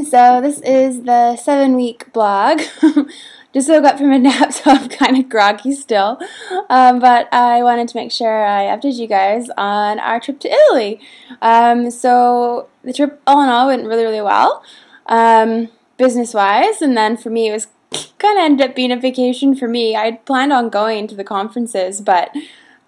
So this is the 7-week blog. Just woke up from a nap, so I'm kind of groggy still. But I wanted to make sure I updated you guys on our trip to Italy. So the trip, all in all, went really, really well, business-wise. And then for me, it was kind of ended up being a vacation for me. I'd planned on going to the conferences, but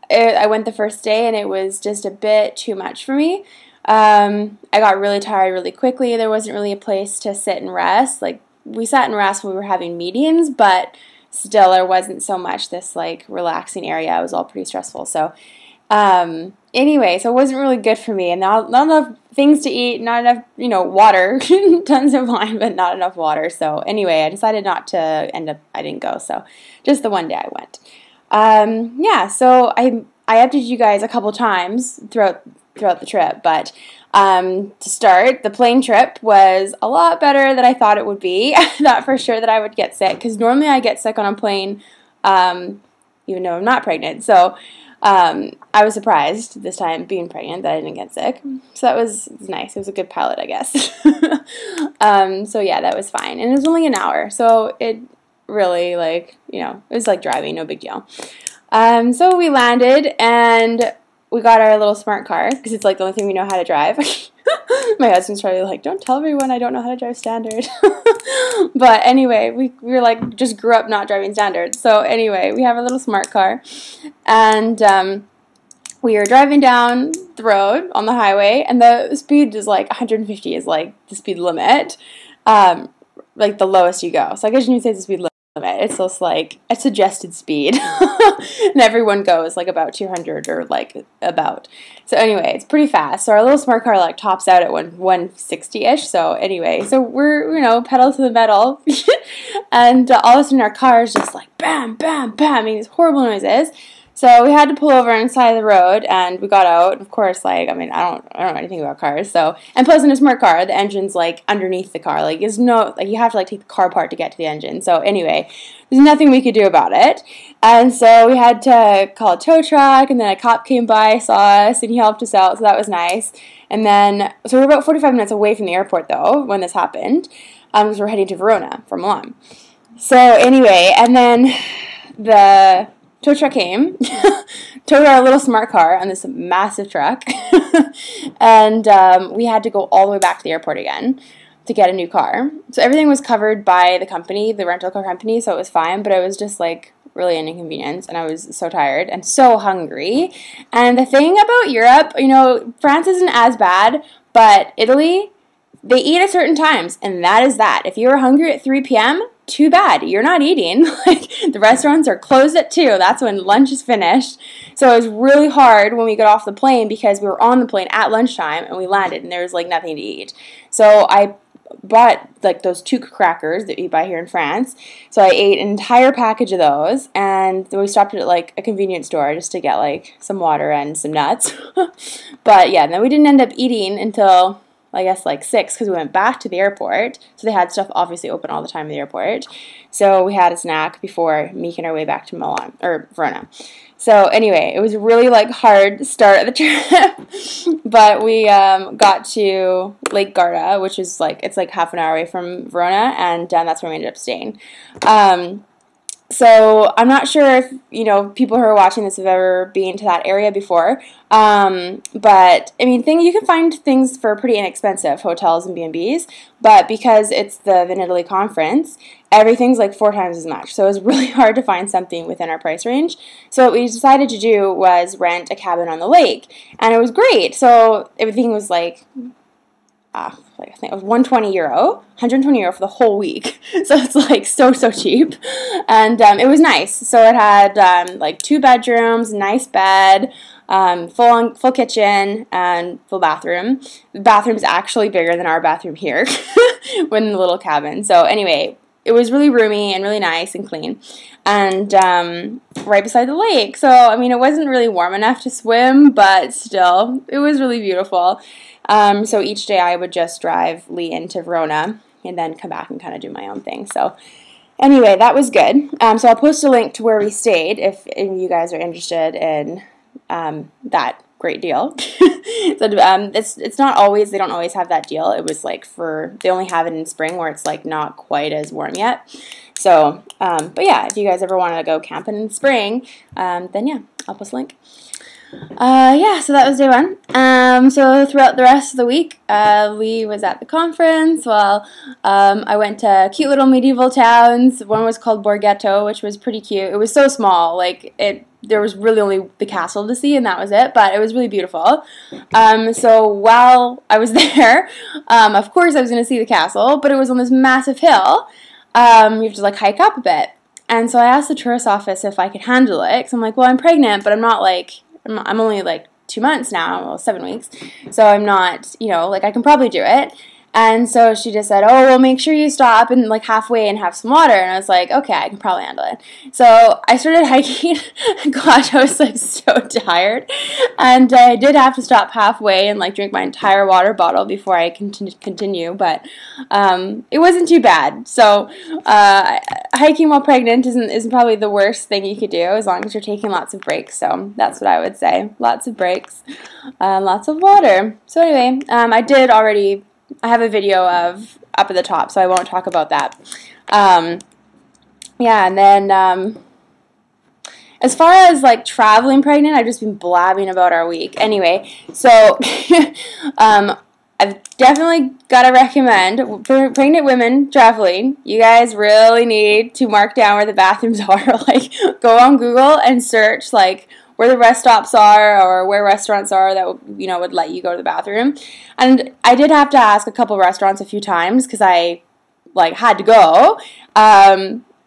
I went the first day, and it was just a bit too much for me. I got really tired really quickly. There wasn't really a place to sit and rest. Like, we sat and rest when we were having meetings, but still there wasn't so much this like relaxing area. It was all pretty stressful. So anyway, so it wasn't really good for me, and not enough things to eat, not enough, water, tons of wine, but not enough water. So anyway, I decided not to I didn't go. So just the one day I went. Yeah, so I updated you guys a couple times throughout the trip, but to start, the plane trip was a lot better than I thought it would be. I thought for sure that I would get sick, because normally I get sick on a plane, even though I'm not pregnant. So I was surprised this time, being pregnant, that I didn't get sick. So that was nice. It was a good pilot, I guess. So yeah, that was fine, and it was only an hour, so it really, it was like driving, no big deal. So we landed, and we got our little smart car, because it's like the only thing we know how to drive. My husband's probably like, don't tell everyone I don't know how to drive standard. But anyway, we were like, just grew up not driving standard. So anyway, we have a little smart car, and we were driving down the road on the highway, and the speed is like 150 is like the speed limit, like the lowest you go. So I guess you can say it's the speed limit. It's just like a suggested speed, and everyone goes like about 200 or like about. So anyway, it's pretty fast. So our little smart car like tops out at 160-ish. So anyway, so we're pedal to the metal, and all of a sudden our car is just like bam, bam, bam. I mean, these horrible noises. So we had to pull over on the side of the road, and we got out. Of course, I don't know anything about cars. So, and plus in a smart car, the engine's like underneath the car. Like, you have to like take the car apart to get to the engine. So anyway, there's nothing we could do about it. And so we had to call a tow truck, and then a cop came by, saw us, and he helped us out. So that was nice. And then, so we were about 45 minutes away from the airport though when this happened, because we're heading to Verona from Milan. So anyway, and then the tow truck came, towed our little smart car on this massive truck, and we had to go all the way back to the airport again to get a new car. So everything was covered by the company, the rental car company, so it was fine, but it was just like really an inconvenience, and I was so tired and so hungry. And the thing about Europe, France isn't as bad, but Italy, they eat at certain times, and that is that. If you're hungry at 3 p.m., too bad. You're not eating. Like, the restaurants are closed at 2. That's when lunch is finished. So it was really hard when we got off the plane, because we were on the plane at lunchtime, and we landed, and there was like nothing to eat. So I bought like those 2 crackers that you buy here in France. So I ate an entire package of those, and then we stopped at like a convenience store just to get like some water and some nuts. But yeah, and then we didn't end up eating until, I guess, like 6, because we went back to the airport. So they had stuff obviously open all the time in the airport. So we had a snack before making our way back to Milan, or Verona. So anyway, it was really like hard start of the trip. But we got to Lake Garda, which is like, it's like half an hour away from Verona, and that's where we ended up staying. So I'm not sure if, people who are watching this have ever been to that area before. But, I mean, you can find things for pretty inexpensive, hotels and B&Bs. But because it's the Italy conference, everything's like 4 times as much. So it was really hard to find something within our price range. So what we decided to do was rent a cabin on the lake. And it was great. So everything was like, I think it was €120 for the whole week. So it's like so cheap, and it was nice. So it had like 2 bedrooms, nice bed, full kitchen, and full bathroom. The bathroom's actually bigger than our bathroom here in the little cabin. So anyway, it was really roomy and really nice and clean, and right beside the lake. So I mean, it wasn't really warm enough to swim, but still, it was really beautiful. So each day I would just drive Lee into Verona and then come back and kind of do my own thing. So anyway, that was good. So I'll post a link to where we stayed if you guys are interested in that great deal. So, it's not always, they don't always have that deal. It was like they only have it in spring where it's like not quite as warm yet. So, but yeah, if you guys ever want to go camping in spring, then yeah, I'll post a link. Yeah, so that was day 1. So throughout the rest of the week, Lee was at the conference while I went to cute little medieval towns. One was called Borghetto, which was pretty cute. It was so small, like there was really only the castle to see, and that was it, but it was really beautiful. So while I was there, of course I was going to see the castle, but it was on this massive hill. You have to like hike up a bit. And so I asked the tourist office if I could handle it, because I'm like, well, I'm pregnant, but I'm not like, I'm only like 2 months now, well, 7 weeks, so I'm not, you know, like I can probably do it. And so she just said, oh, well, make sure you stop and like halfway and have some water. And I was like, okay, I can probably handle it. So I started hiking. Gosh, I was like so tired. And I did have to stop halfway and like drink my entire water bottle before I continue. But it wasn't too bad. So hiking while pregnant isn't probably the worst thing you could do, as long as you're taking lots of breaks. So that's what I would say. Lots of breaks, lots of water. So anyway, I have a video of up at the top, so I won't talk about that. Yeah, and then as far as like traveling pregnant, I've just been blabbing about our week. Anyway, so I've definitely got to recommend for pregnant women traveling, you guys really need to mark down where the bathrooms are. Like, go on Google and search like where the rest stops are or where restaurants are that, you know, would let you go to the bathroom. And I did have to ask a couple restaurants a few times because I like had to go.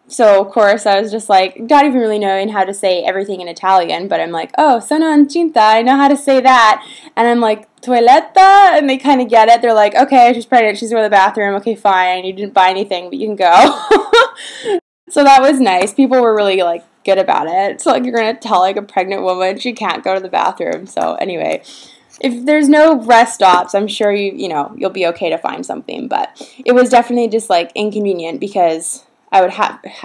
So of course I was just like not even really knowing how to say everything in Italian, but I'm like, oh, sono incinta, I know how to say that. And I'm like, toiletta, and they kind of get it. They're like, okay, she's pregnant, she's going to the bathroom, okay, fine, you didn't buy anything, but you can go. So that was nice. People were really like good about it. So like, you're going to tell like a pregnant woman she can't go to the bathroom. So anyway, if there's no rest stops, I'm sure you'll be okay to find something. But it was definitely just like inconvenient because I would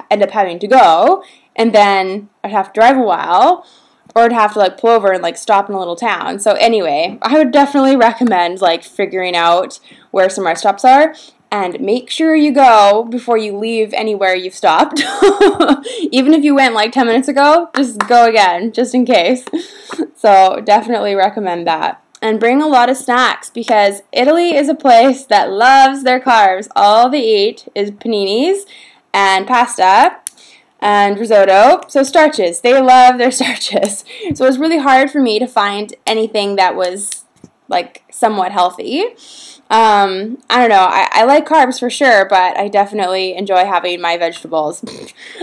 end up having to go, and then I'd have to drive a while, or I'd have to like pull over and like stop in a little town. So anyway, I would definitely recommend like figuring out where some rest stops are. And make sure you go before you leave anywhere you've stopped. Even if you went like 10 minutes ago, just go again, just in case. So definitely recommend that. And bring a lot of snacks, because Italy is a place that loves their carbs. All they eat is paninis and pasta and risotto. So starches. They love their starches. So it was really hard for me to find anything that was like somewhat healthy. I don't know, I like carbs for sure, but I definitely enjoy having my vegetables.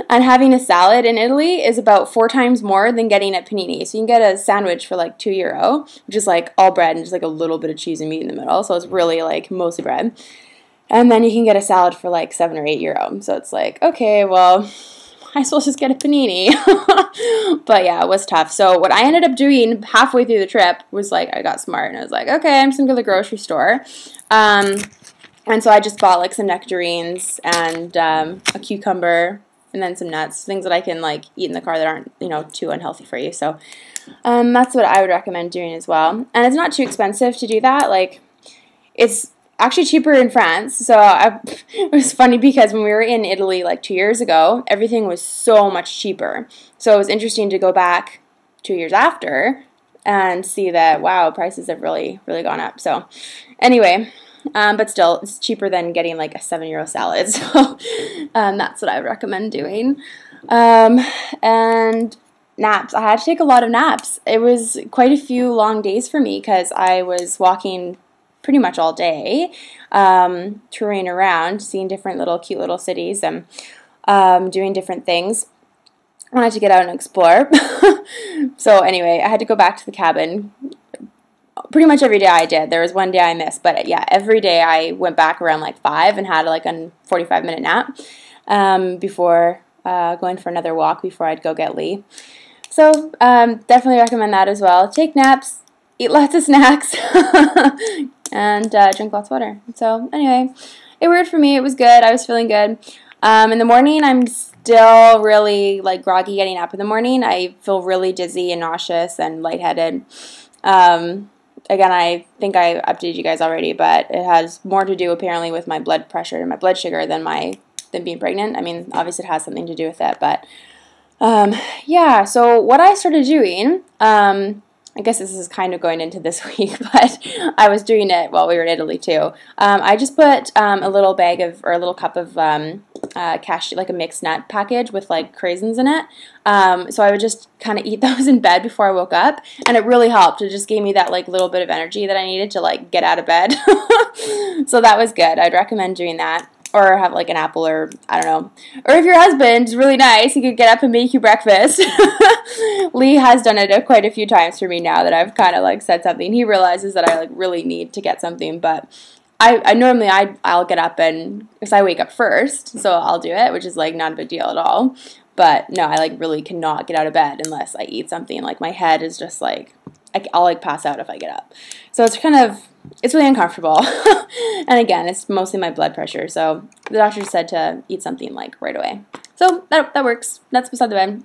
And having a salad in Italy is about 4 times more than getting at panini. So you can get a sandwich for like €2, which is like all bread and just like a little bit of cheese and meat in the middle. So it's really like mostly bread. And then you can get a salad for like €7 or €8. So it's like, okay, well, I suppose just get a panini. But yeah, it was tough. So what I ended up doing halfway through the trip was like, I got smart and I was like, okay, I'm just going to go to the grocery store. And so I just bought like some nectarines and a cucumber and then some nuts, things that I can like eat in the car that aren't, too unhealthy for you. So that's what I would recommend doing as well. And it's not too expensive to do that. Like, it's actually cheaper in France. So it was funny because when we were in Italy like 2 years ago, everything was so much cheaper. So it was interesting to go back 2 years after and see that, wow, prices have really, really gone up. So anyway, but still, it's cheaper than getting like a €7 salad. So that's what I would recommend doing. And naps. I had to take a lot of naps. It was quite a few long days for me because I was walking pretty much all day, touring around, seeing different cute little cities and doing different things. I wanted to get out and explore. So anyway, I had to go back to the cabin. Pretty much every day I did. There was one day I missed, but yeah, every day I went back around like 5 and had like a 45-minute nap before going for another walk before I'd go get Lee. So definitely recommend that as well. Take naps, eat lots of snacks, and drink lots of water. So anyway, it worked for me. It was good. I was feeling good. In the morning, I'm still really like groggy getting up in the morning. I feel really dizzy and nauseous and lightheaded. Again, I think I updated you guys already, but it has more to do apparently with my blood pressure and my blood sugar than being pregnant. I mean, obviously it has something to do with it, but yeah. So what I started doing, I guess this is kind of going into this week, but I was doing it while we were in Italy too. I just put a little bag of, or a little cup of cashew, like a mixed nut package with like craisins in it. So I would just kind of eat those in bed before I woke up, and it really helped. It just gave me that like little bit of energy that I needed to like get out of bed. So that was good. I'd recommend doing that. Or have like an apple, or I don't know. Or if your husband's really nice, he could get up and make you breakfast. Lee has done it quite a few times for me now that I've kind of like said something. He realizes that I like really need to get something, but I normally I'll get up, and because I wake up first, so I'll do it, which is like not a big deal at all. But no, I like really cannot get out of bed unless I eat something. Like my head is just like, I'll like pass out if I get up. So it's really uncomfortable. And again, it's mostly my blood pressure. So the doctor said to eat something like right away. So that works. That's beside the bed.